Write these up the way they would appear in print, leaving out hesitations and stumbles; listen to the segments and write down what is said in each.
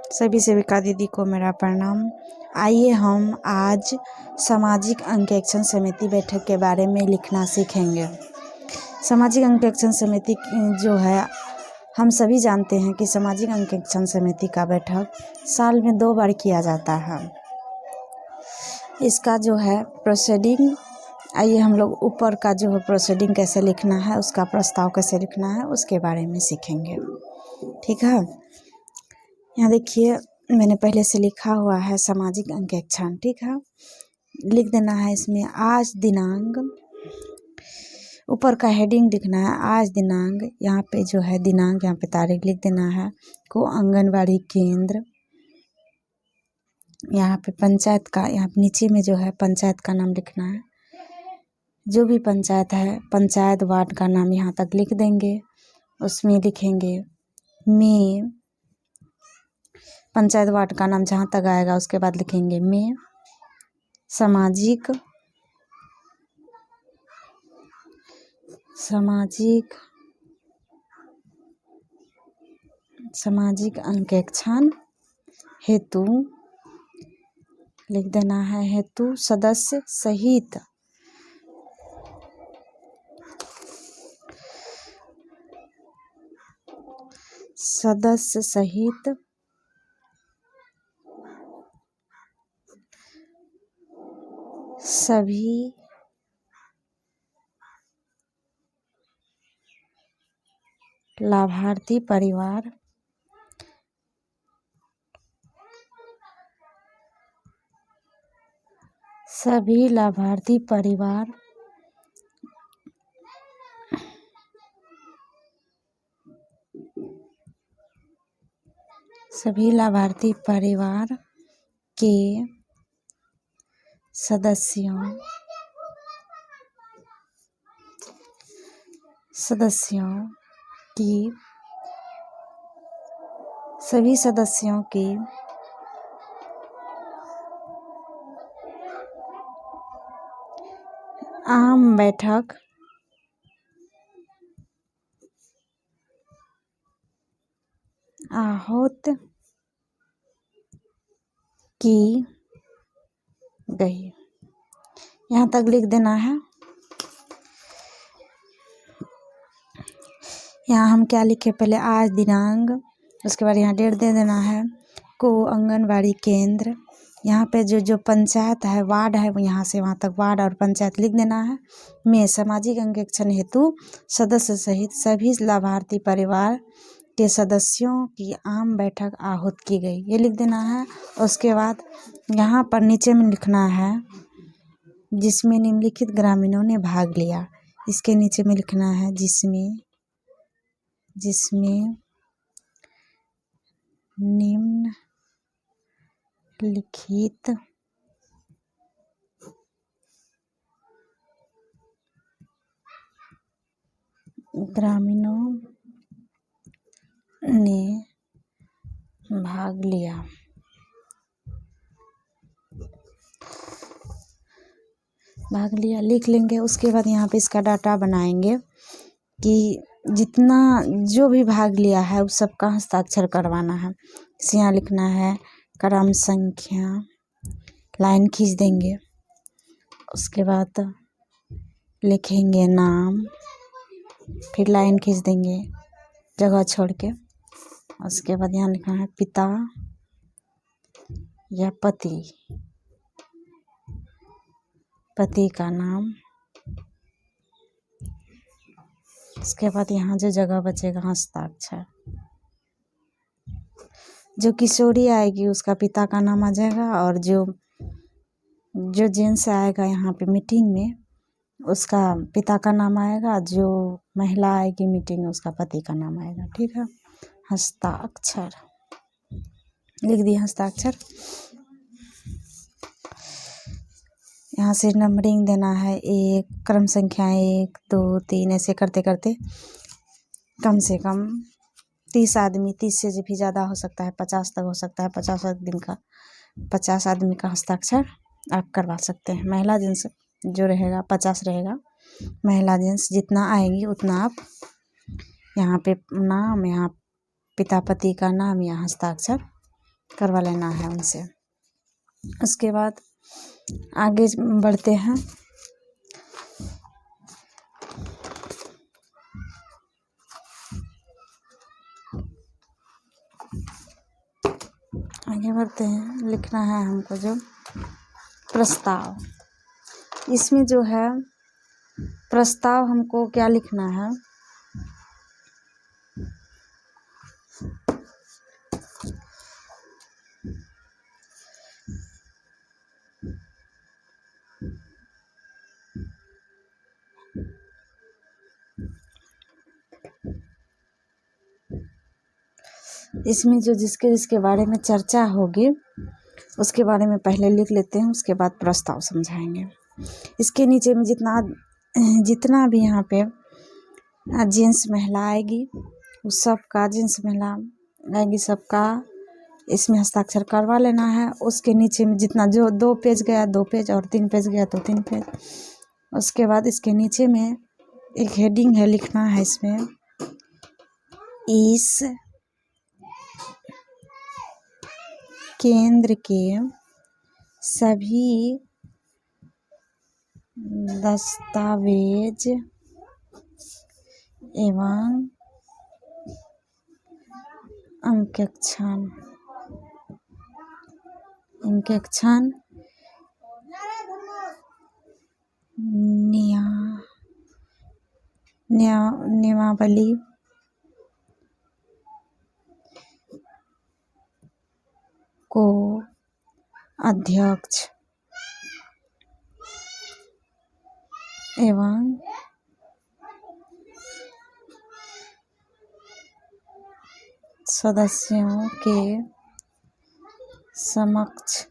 सभी सेविका दीदी को मेरा प्रणाम। आइए हम आज सामाजिक अंकेक्षण समिति बैठक के बारे में लिखना सीखेंगे। सामाजिक अंकेक्षण समिति जो है, हम सभी जानते हैं कि सामाजिक अंकेक्षण समिति का बैठक साल में 2 बार किया जाता है। इसका जो है प्रोसीडिंग, आइए हम लोग ऊपर का जो है प्रोसीडिंग कैसे लिखना है, उसका प्रस्ताव कैसे लिखना है, उसके बारे में सीखेंगे। ठीक है, यहाँ देखिए मैंने पहले से लिखा हुआ है सामाजिक अंकेक्षण। ठीक है, लिख देना है इसमें आज दिनांक, ऊपर का हेडिंग लिखना है आज दिनांक, यहाँ पे जो है दिनांक, यहाँ पे तारीख लिख देना है को आंगनबाड़ी केंद्र, यहाँ पे पंचायत का, यहाँ पे नीचे में जो है पंचायत का नाम लिखना है, जो भी पंचायत है पंचायत वार्ड का नाम यहाँ तक लिख देंगे। उसमें लिखेंगे में, पंचायत वार्ड का नाम जहाँ तक आएगा उसके बाद लिखेंगे में सामाजिक अंकेक्षण हेतु लिख देना है हेतु सदस्य सहित सभी लाभार्थी परिवार के सभी सदस्यों की आम बैठक आहूत की गई, यहाँ तक लिख देना है। यहाँ हम क्या लिखे, पहले आज दिनांक, उसके बाद यहाँ डेट दे देना है को आंगनबाड़ी केंद्र, यहाँ पे जो पंचायत है वार्ड है वो यहाँ से वहाँ तक वार्ड और पंचायत लिख देना है। में सामाजिक अंकेक्षण हेतु सदस्य सहित सभी लाभार्थी परिवार के सदस्यों की आम बैठक आहूत की गई, ये लिख देना है। उसके बाद यहाँ पर नीचे में लिखना है जिसमें निम्नलिखित ग्रामीणों ने भाग लिया, इसके नीचे में लिखना है जिसमें निम्नलिखित ग्रामीणों ने भाग लिया। लिख लेंगे। उसके बाद यहाँ पे इसका डाटा बनाएंगे कि जितना जो भी भाग लिया है उस सबका हस्ताक्षर करवाना है। इसे यहाँ लिखना है क्रम संख्या, लाइन खींच देंगे। उसके बाद लिखेंगे नाम, फिर लाइन खींच देंगे जगह छोड़ के। उसके बाद यहाँ लिखना है पिता या पति का नाम। उसके बाद यहाँ जो जगह बचेगा हस्ताक्षर, जो किशोरी आएगी उसका पिता का नाम आ जाएगा, और जो जेंट्स आएगा यहाँ पे मीटिंग में उसका पिता का नाम आएगा, जो महिला आएगी मीटिंग में उसका पति का नाम आएगा। ठीक है, हस्ताक्षर लिख दिया हस्ताक्षर। यहाँ से नंबरिंग देना है, एक क्रम संख्या 1 2 3 ऐसे करते करते कम से कम 30 आदमी, 30 से भी ज़्यादा हो सकता है, 50 तक हो सकता है। 50 आदमी का हस्ताक्षर आप करवा सकते हैं। महिला जेंट्स जो रहेगा 50 रहेगा, महिला जेंट्स जितना आएंगी उतना आप यहाँ पे नाम, यहाँ पिता पति का नाम, यहाँ हस्ताक्षर करवा लेना है उनसे। उसके बाद आगे बढ़ते हैं। आगे बढ़ते हैं, लिखना है हमको जो प्रस्ताव। इसमें जो है प्रस्ताव हमको क्या लिखना है, इसमें जो जिसके जिसके बारे में चर्चा होगी उसके बारे में पहले लिख लेते हैं, उसके बाद प्रस्ताव समझाएंगे। इसके नीचे में जितना भी यहाँ पे जेंट्स महिला आएगी उस सब का, जेंट्स महिला आएगी सबका इसमें हस्ताक्षर करवा लेना है। उसके नीचे में जितना जो 2 पेज गया 2 पेज और 3 पेज गया तो 3 पेज। उसके बाद इसके नीचे में एक हेडिंग है, लिखना है इसमें इस केंद्र के सभी दस्तावेज एवं अंकेक्षण नियमावली को अध्यक्ष एवं सदस्यों के समक्ष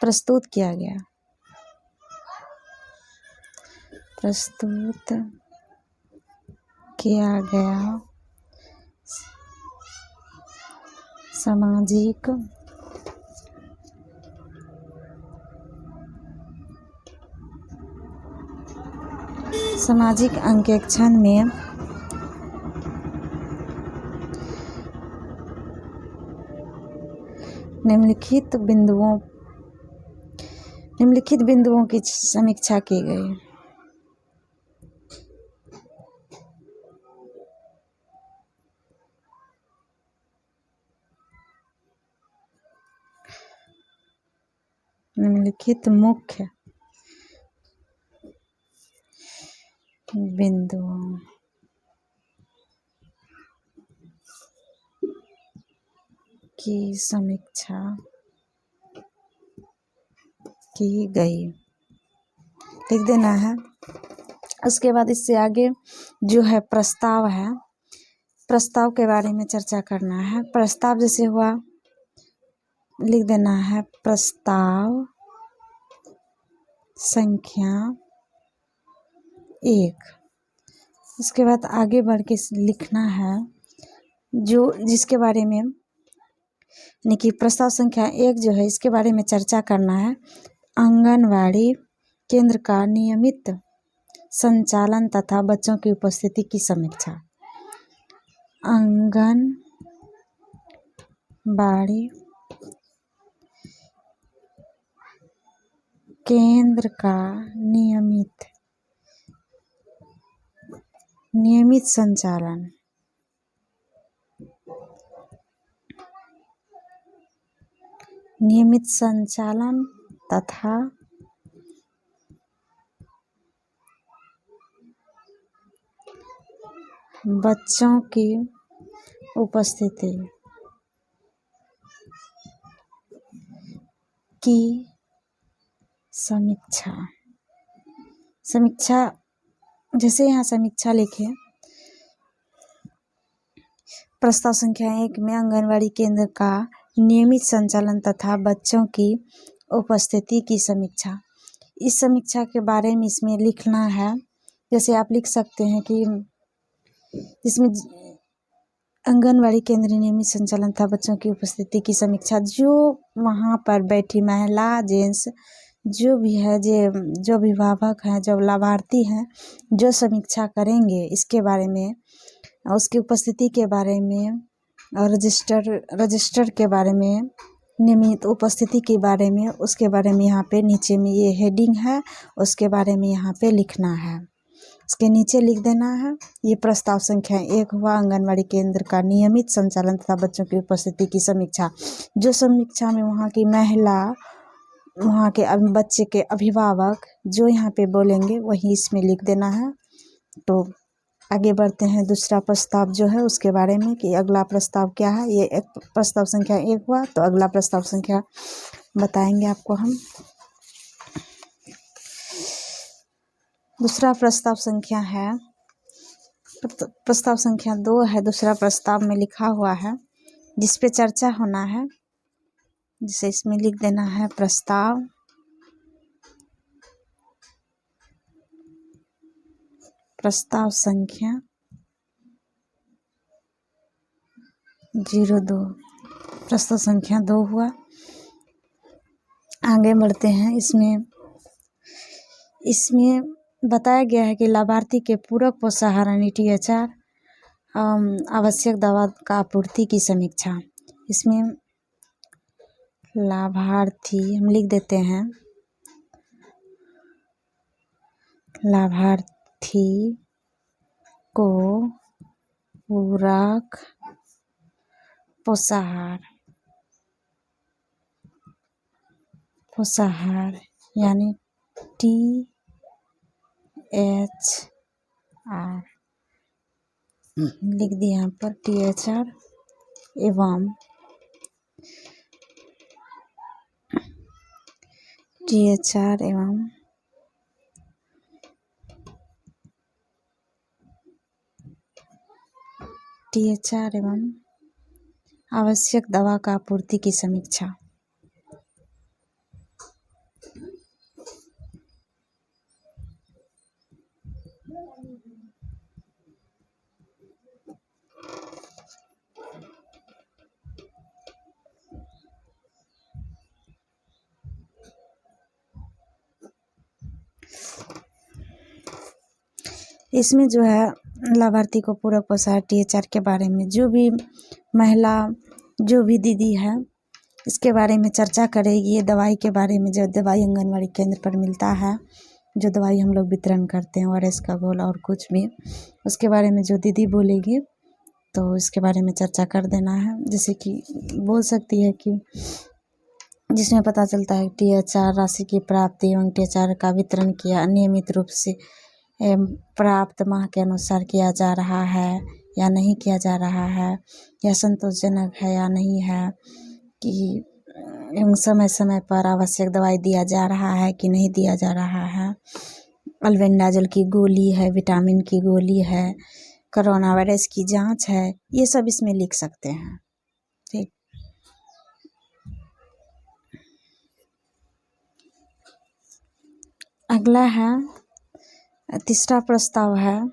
प्रस्तुत किया गया सामाजिक अंकेक्षण में निम्नलिखित बिंदुओं की समीक्षा की गई। निम्नलिखित मुख्य बिंदुओं की समीक्षा की गई, लिख देना है। उसके बाद इससे आगे जो है प्रस्ताव है, प्रस्ताव के बारे में चर्चा करना है। प्रस्ताव जैसे हुआ लिख देना है प्रस्ताव संख्या 1। उसके बाद आगे बढ़ के लिखना है जो जिसके बारे में यानी कि प्रस्ताव संख्या 1 जो है इसके बारे में चर्चा करना है। आंगनवाड़ी केंद्र का नियमित संचालन तथा बच्चों की उपस्थिति की समीक्षा। आंगनवाड़ी केंद्र का नियमित संचालन तथा बच्चों की उपस्थिति की समीक्षा जैसे यहाँ समीक्षा लिखे। प्रस्ताव संख्या 1 में आंगनवाड़ी केंद्र का नियमित संचालन तथा बच्चों की उपस्थिति की समीक्षा। इस समीक्षा के बारे में इसमें लिखना है। जैसे आप लिख सकते हैं कि इसमें आंगनवाड़ी केंद्र नियमित संचालन तथा बच्चों की उपस्थिति की समीक्षा, जो वहाँ पर बैठी महिला जेंट्स जो भी है जो अभिभावक हैं, जो लाभार्थी हैं, जो समीक्षा करेंगे इसके बारे में, उसकी उपस्थिति के बारे में और रजिस्टर के बारे में, नियमित उपस्थिति के बारे में, उसके बारे में यहाँ पे नीचे में ये हेडिंग है, उसके बारे में यहाँ पे लिखना है। इसके नीचे लिख देना है ये प्रस्ताव संख्या 1 हुआ आंगनवाड़ी केंद्र का नियमित संचालन तथा बच्चों की उपस्थिति की समीक्षा। जो समीक्षा में वहाँ की महिला, वहाँ के बच्चे के अभिभावक जो यहाँ पे बोलेंगे वही इसमें लिख देना है। तो आगे बढ़ते हैं दूसरा प्रस्ताव जो है उसके बारे में कि अगला प्रस्ताव क्या है। ये एक प्रस्ताव संख्या 1 हुआ, तो अगला प्रस्ताव संख्या बताएंगे आपको हम। दूसरा प्रस्ताव संख्या है, प्रस्ताव संख्या 2 है। दूसरा प्रस्ताव में लिखा हुआ है जिस पे चर्चा होना है, जिसे इसमें लिख देना है प्रस्ताव संख्या 02। प्रस्ताव संख्या 2 हुआ। आगे बढ़ते हैं। इसमें बताया गया है कि लाभार्थी के पूरक पोषाहार THR आवश्यक दवा का आपूर्ति की समीक्षा। इसमें लाभार्थी हम लिख देते हैं, लाभार्थी को पूरक पोषाहार यानी THR लिख दिया यहाँ पर, THR एवं आवश्यक दवा का आपूर्ति की समीक्षा। इसमें जो है लाभार्थी को पूरक पोषाहार THR के बारे में जो भी महिला, जो भी दीदी है इसके बारे में चर्चा करेगी। ये दवाई के बारे में, जो दवाई आंगनवाड़ी केंद्र पर मिलता है, जो दवाई हम लोग वितरण करते हैं ORS का घोल और कुछ भी, उसके बारे में जो दीदी बोलेगी तो इसके बारे में चर्चा कर देना है। जैसे कि बोल सकती है कि जिसमें पता चलता है THR राशि की प्राप्ति एवं THR का वितरण किया अनियमित रूप से प्राप्त माह के अनुसार किया जा रहा है या नहीं किया जा रहा है, या संतोषजनक है या नहीं है, कि एवं समय समय पर आवश्यक दवाई दिया जा रहा है कि नहीं दिया जा रहा है, अल्बेंडाजोल की गोली है, विटामिन की गोली है, कोरोना वायरस की जांच है, ये सब इसमें लिख सकते हैं। ठीक। अगला है तीसरा प्रस्ताव है।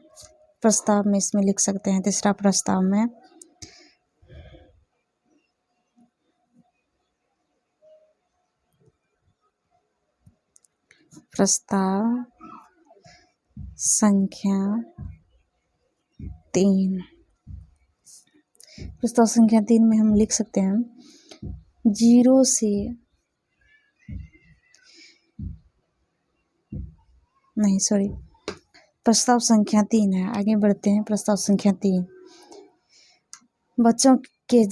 प्रस्ताव में इसमें लिख सकते हैं, तीसरा प्रस्ताव में प्रस्ताव संख्या 3। प्रस्ताव संख्या 3 में हम लिख सकते हैं 0 से नहीं, सॉरी, प्रस्ताव संख्या 3 है। आगे बढ़ते हैं। प्रस्ताव संख्या 3, बच्चों के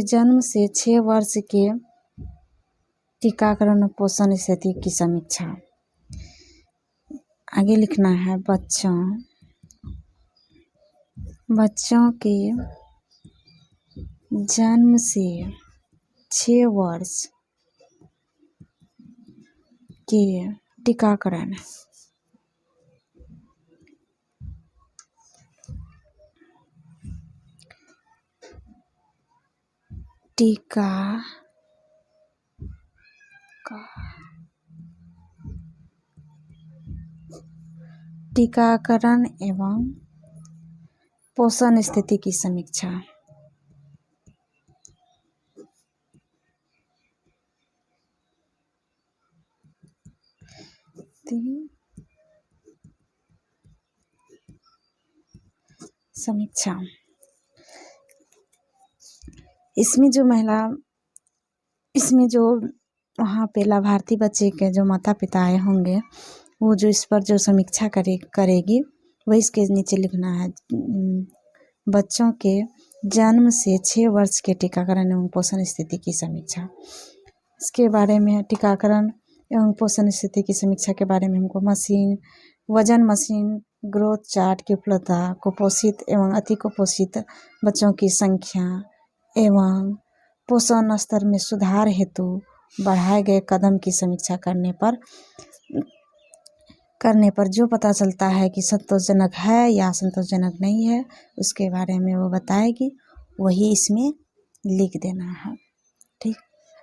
जन्म से 6 वर्ष के टीकाकरण और पोषण स्थिति की समीक्षा। आगे लिखना है बच्चों के जन्म से 6 वर्ष के टीकाकरण टीकाकरण एवं पोषण स्थिति की समीक्षा। करती हूँ। समीक्षा, इसमें जो वहाँ पे लाभार्थी बच्चे के जो माता पिता आए होंगे, वो जो इस पर जो समीक्षा करेगी वही इसके नीचे लिखना है। बच्चों के जन्म से 6 वर्ष के टीकाकरण एवं पोषण स्थिति की समीक्षा। इसके बारे में टीकाकरण एवं पोषण स्थिति की समीक्षा के बारे में हमको वजन मशीन, ग्रोथ चार्ट की उपलब्धता, कुपोषित एवं अति कुपोषित बच्चों की संख्या एवं पोषण स्तर में सुधार हेतु बढ़ाए गए कदम की समीक्षा करने पर जो पता चलता है कि संतोषजनक है या संतोषजनक नहीं है, उसके बारे में वो बताएगी, वही इसमें लिख देना है। ठीक,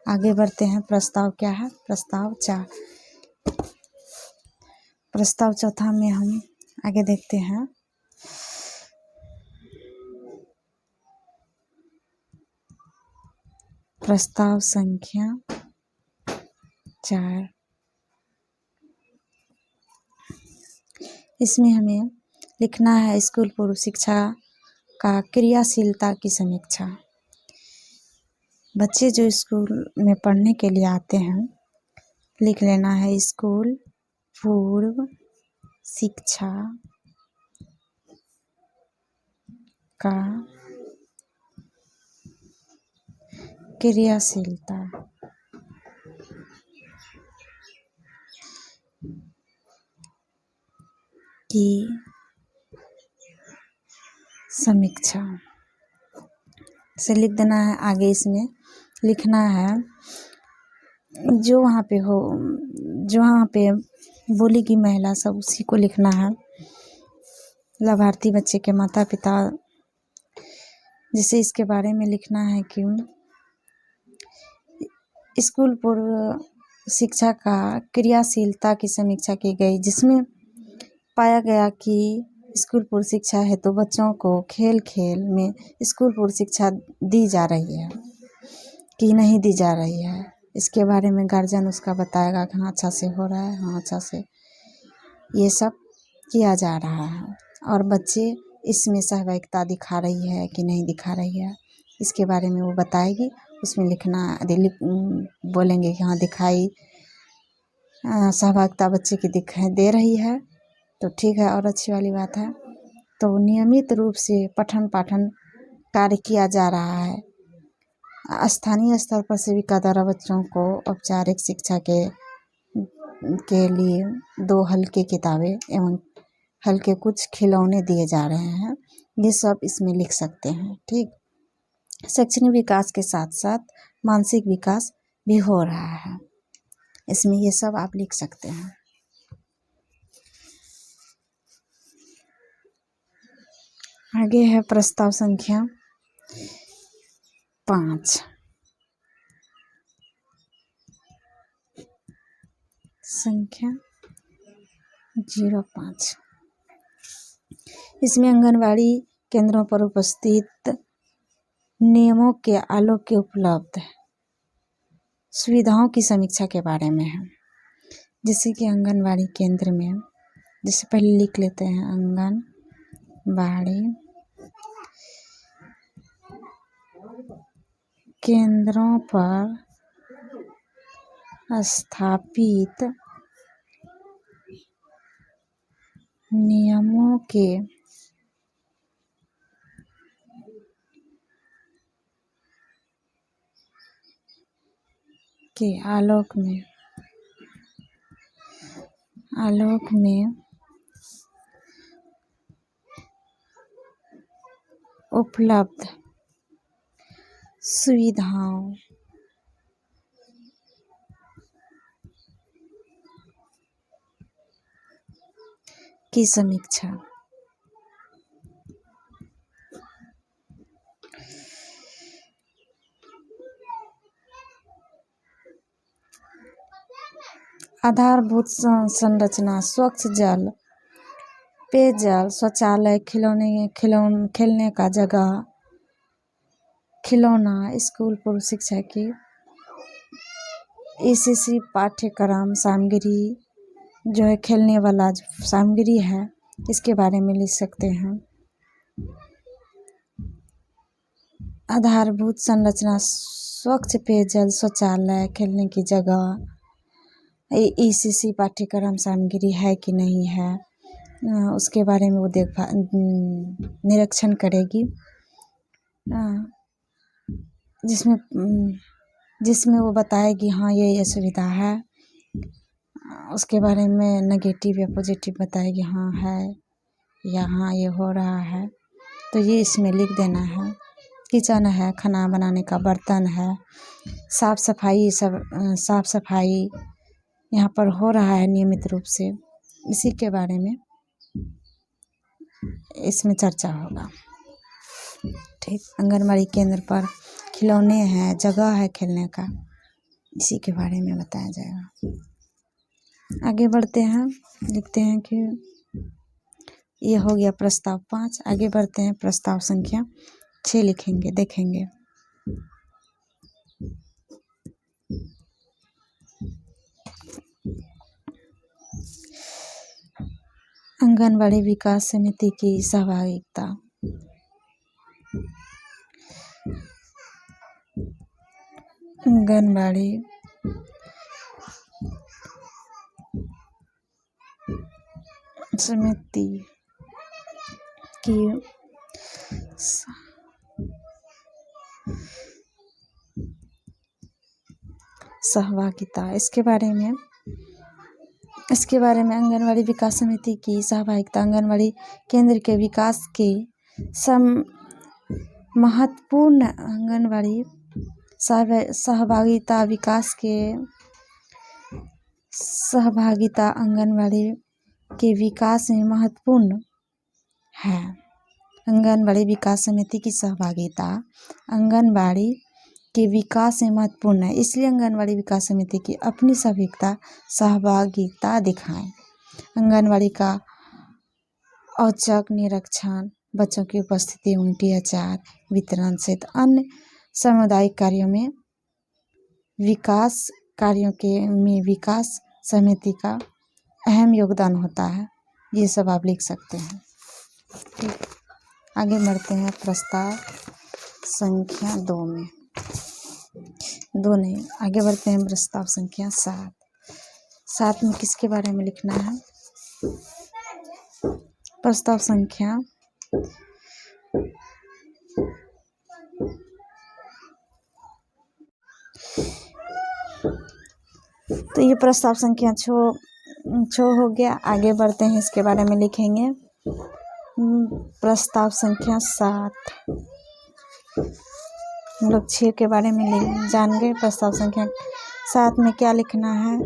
आगे बढ़ते हैं। प्रस्ताव क्या है? प्रस्ताव 4। प्रस्ताव चौथा में हम आगे देखते हैं। प्रस्ताव संख्या 4। इसमें हमें लिखना है स्कूल पूर्व शिक्षा का क्रियाशीलता की समीक्षा। बच्चे जो स्कूल में पढ़ने के लिए आते हैं, लिख लेना है स्कूल पूर्व शिक्षा का क्रियाशीलता की समीक्षा से लिख देना है। आगे इसमें लिखना है जो वहाँ पे बोलेगी महिला, सब उसी को लिखना है। लाभार्थी बच्चे के माता पिता, जिसे इसके बारे में लिखना है कि स्कूल पूर्व शिक्षा का क्रियाशीलता की समीक्षा की गई, जिसमें पाया गया कि स्कूल पूर्व शिक्षा है तो बच्चों को खेल में स्कूल पूर्व शिक्षा दी जा रही है कि नहीं दी जा रही है। इसके बारे में गार्जियन उसका बताएगा कि हाँ अच्छा से हो रहा है, हाँ अच्छा से ये सब किया जा रहा है, और बच्चे इसमें सहभागिता दिखा रही है कि नहीं दिखा रही है, इसके बारे में वो बताएगी। उसमें लिखना बोलेंगे कि हाँ दिखाई सहभागिता बच्चे की दिखाई दे रही है तो ठीक है और अच्छी वाली बात है। तो नियमित रूप से पठन पाठन कार्य किया जा रहा है। स्थानीय स्तर पर सेविका द्वारा बच्चों को औपचारिक शिक्षा के लिए 2 हल्के किताबें एवं हल्के कुछ खिलौने दिए जा रहे हैं। ये सब इसमें लिख सकते हैं। ठीक, शैक्षणिक विकास के साथ साथ मानसिक विकास भी हो रहा है, इसमें ये सब आप लिख सकते हैं। आगे है प्रस्ताव संख्या 5। संख्या 05। इसमें आंगनवाड़ी केंद्रों पर उपस्थित नियमों के आलोक के उपलब्ध सुविधाओं की समीक्षा के बारे में है। जैसे कि आंगनवाड़ी केंद्र में, जैसे पहले लिख लेते हैं, आंगनवाड़ी केंद्रों पर स्थापित नियमों के आलोक में उपलब्ध सुविधाओं की समीक्षा। आधारभूत संरचना, स्वच्छ जल, पेयजल, शौचालय, खेलने का जगह, खिलौना, स्कूल पूर्व शिक्षा की ECC पाठ्यक्रम सामग्री, जो है खेलने वाला जो सामग्री है इसके बारे में लिख सकते हैं। आधारभूत संरचना, स्वच्छ पेयजल, शौचालय, खेलने की जगह, ECC पाठ्यक्रम सामग्री है कि नहीं है, उसके बारे में वो निरीक्षण करेगी, जिसमें वो बताएगी हाँ ये सुविधा है। उसके बारे में नेगेटिव या पॉजिटिव बताएगी, हाँ है या हाँ ये हो रहा है, तो ये इसमें लिख देना है। किचन है, खाना बनाने का बर्तन है, साफ सफाई यहाँ पर हो रहा है नियमित रूप से, इसी के बारे में इसमें चर्चा होगा। ठीक, आंगनबाड़ी केंद्र पर खिलौने हैं, जगह है खेलने का, इसी के बारे में बताया जाएगा। आगे बढ़ते हैं, लिखते हैं कि ये हो गया प्रस्ताव 5। आगे बढ़ते हैं, प्रस्ताव संख्या 6 लिखेंगे, देखेंगे। आंगनबाड़ी विकास समिति की सहभागिता। आंगनबाड़ी समिति की सहभागिता, इसके बारे में आंगनबाड़ी विकास समिति की सहभागिता आंगनबाड़ी केंद्र के विकास के महत्वपूर्ण आंगनबाड़ी सहभागिता आंगनबाड़ी के विकास में महत्वपूर्ण है। आंगनबाड़ी विकास समिति की सहभागिता आंगनबाड़ी के विकास में महत्वपूर्ण है, इसलिए आंगनबाड़ी विकास समिति की अपनी सहभागिता दिखाएं। आंगनबाड़ी का औचक निरीक्षण, बच्चों की उपस्थिति, उनकी आचार वितरण सहित अन्य सामुदायिक कार्यों में विकास समिति का अहम योगदान होता है। ये सब आप लिख सकते हैं। ठीक, आगे बढ़ते हैं प्रस्ताव संख्या 2 में। 2 नहीं, आगे बढ़ते हैं प्रस्ताव संख्या 7। 7 में किसके बारे में लिखना है? प्रस्ताव संख्या तो ये प्रस्ताव संख्या 6 हो गया। आगे बढ़ते हैं, इसके बारे में लिखेंगे प्रस्ताव संख्या 7। हम लोग 6 के बारे में जान गए। प्रस्ताव संख्या 7 में क्या लिखना है?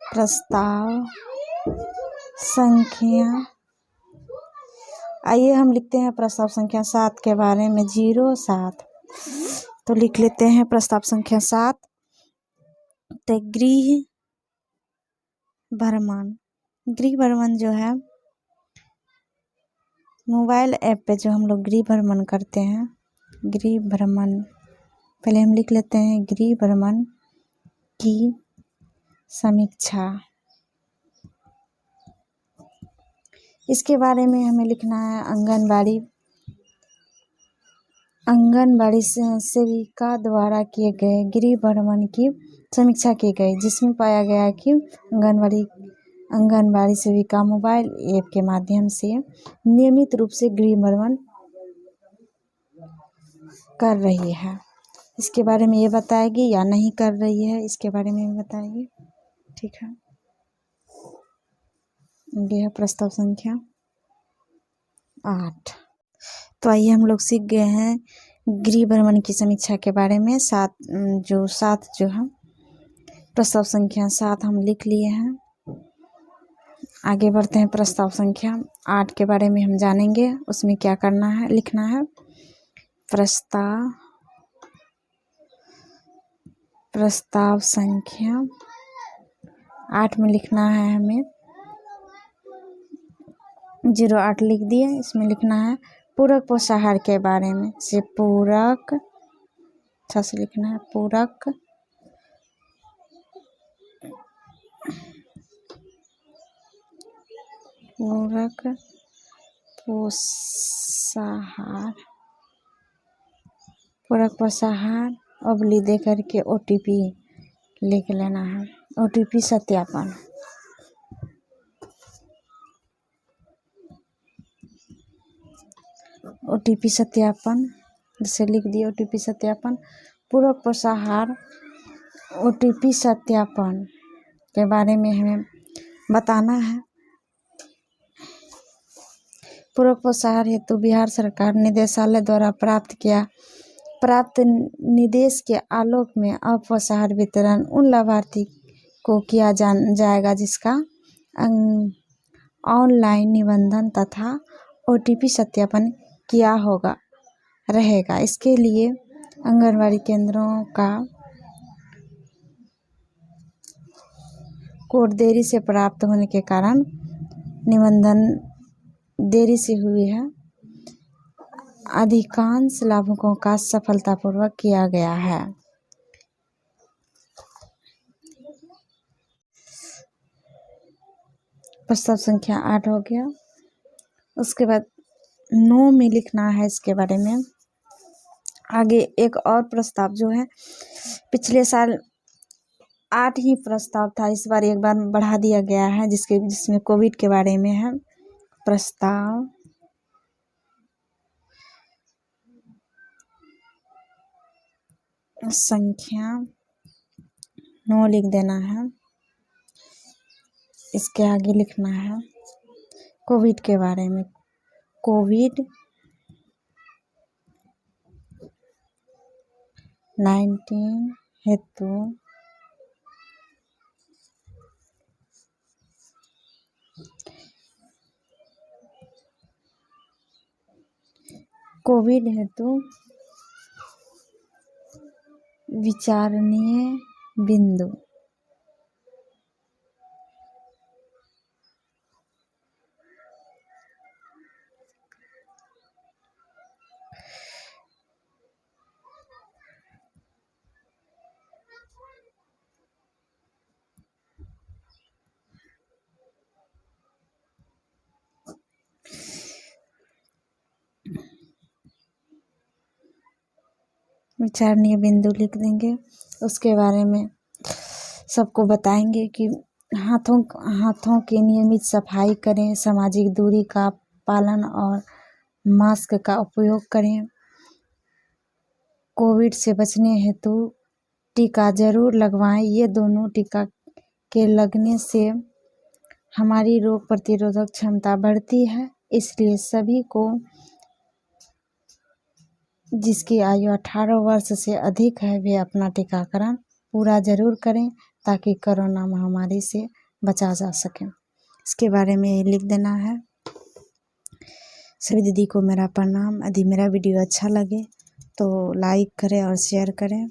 प्रस्ताव संख्या, आइए हम लिखते हैं प्रस्ताव संख्या 7 के बारे में 07। तो लिख लेते हैं प्रस्ताव संख्या 7। तो गृह भ्रमण जो है मोबाइल ऐप पे जो हम लोग गृह भ्रमण करते हैं, गृह भ्रमण पहले हम लिख लेते हैं गृह भ्रमण की समीक्षा। इसके बारे में हमें लिखना है आंगनबाड़ी सेविका द्वारा किए गए गृह भ्रमण की समीक्षा की गई, जिसमें पाया गया कि आंगनबाड़ी सेविका मोबाइल ऐप के माध्यम से नियमित रूप से गृह भ्रमण कर रही है। इसके बारे में ये बताएगी या नहीं कर रही है, इसके बारे में बताएगी। ठीक है, यह प्रस्ताव संख्या 8। तो आइए हम लोग सीख गए हैं गृह भ्रमण की समीक्षा के बारे में। 7 जो है प्रस्ताव संख्या 7 हम लिख लिए हैं। आगे बढ़ते हैं प्रस्ताव संख्या 8 के बारे में हम जानेंगे। उसमें क्या करना है, लिखना है प्रस्ताव संख्या 8 में लिखना है हमें 08 लिख दिए। इसमें लिखना है पूरक पोषाहार के बारे में। से पूरक, अच्छा से लिखना है पूरक पूरक पोषाहार अबली दे करके OTP लिख लेना है। OTP सत्यापन। OTP सत्यापन जैसे लिख दिए OTP सत्यापन। पूरक पोषाहार OTP सत्यापन के बारे में हमें बताना है। पूरक पोषाहार हेतु बिहार सरकार निदेशालय द्वारा प्राप्त निर्देश के आलोक में अपोषाहार वितरण उन लाभार्थी को किया जाएगा जिसका ऑनलाइन निबंधन तथा OTP सत्यापन किया रहेगा। इसके लिए आंगनबाड़ी केंद्रों का कोड देरी से प्राप्त होने के कारण निबंधन देरी से हुई है। अधिकांश लाभुकों का सफलतापूर्वक किया गया है। प्रस्ताव संख्या 8 हो गया। उसके बाद 9 में लिखना है इसके बारे में। आगे एक और प्रस्ताव जो है पिछले साल 8 ही प्रस्ताव था, इस बार एक बार बढ़ा दिया गया है जिसमें कोविड के बारे में है। प्रस्ताव संख्या 9 लिख देना है। इसके आगे लिखना है कोविड के बारे में। कोविड-19 हेतु विचारणीय बिंदु। विचारणीय बिंदु लिख देंगे। उसके बारे में सबको बताएंगे कि हाथों की नियमित सफाई करें, सामाजिक दूरी का पालन और मास्क का उपयोग करें। कोविड से बचने हेतु टीका जरूर लगवाएं। ये दोनों टीका के लगने से हमारी रोग प्रतिरोधक क्षमता बढ़ती है, इसलिए सभी को जिसकी आयु 18 वर्ष से अधिक है वे अपना टीकाकरण पूरा जरूर करें ताकि कोरोना महामारी से बचा जा सके। इसके बारे में लिख देना है। सभी दीदी को मेरा प्रणाम। यदि मेरा वीडियो अच्छा लगे तो लाइक करें और शेयर करें।